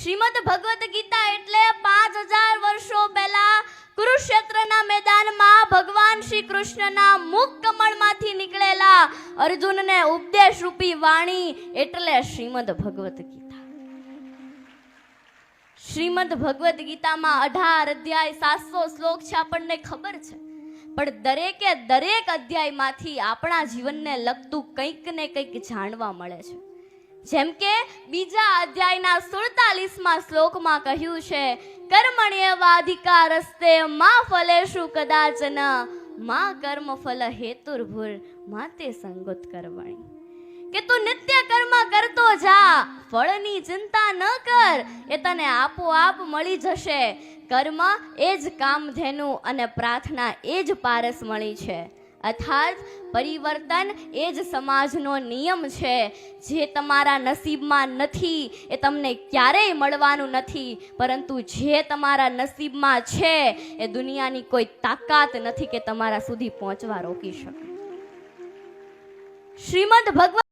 શ્રીમદ ભગવદ ગીતા એટલે 5000 વર્ષો પહેલા કુરુક્ષેત્રના મેદાનમાં ભગવાન શ્રી કૃષ્ણના મુખ કમળમાંથી નીકળેલા અર્જુનને ઉપદેશ રૂપી વાણી એટલે શ્રીમદ ભગવદ ગીતા. શ્રીમદ ભગવદ ગીતામાં 18 અધ્યાય 700 શ્લોક છે, આપણને ખબર છે. પણ દરેક અધ્યાયમાંથી આપણા જીવનને લગતું કંઈક ને કંઈક જાણવા મળે છે. જેમ કે બીજા અધ્યાયના 47માં શ્લોકમાં કહ્યું છે, કર્મણ્યવાધિકારસ્તે મા ફલેષુ કદાચન મા કર્મ ફલ હેતુર્ભુર માતે સંગત કર્મણિ. કે તું નિત્ય કર્મ કરતો જા, ફળની ચિંતા ન કર, એ તને આપોઆપ મળી જશે. કર્મ એ જ કામધેનુ અને પ્રાર્થના એ જ પારસ મળી છે. અર્થાત પરિવર્તન એ જ સમાજનો નિયમ છે. જે તમારા નસીબમાં નથી એ તમને ક્યારેય મળવાનું નથી, પરંતુ જે તમારા નસીબમાં છે એ દુનિયાની કોઈ તાકાત નથી કે તમારા સુધી પહોંચવા રોકી શકે. શ્રીમદ ભગવદ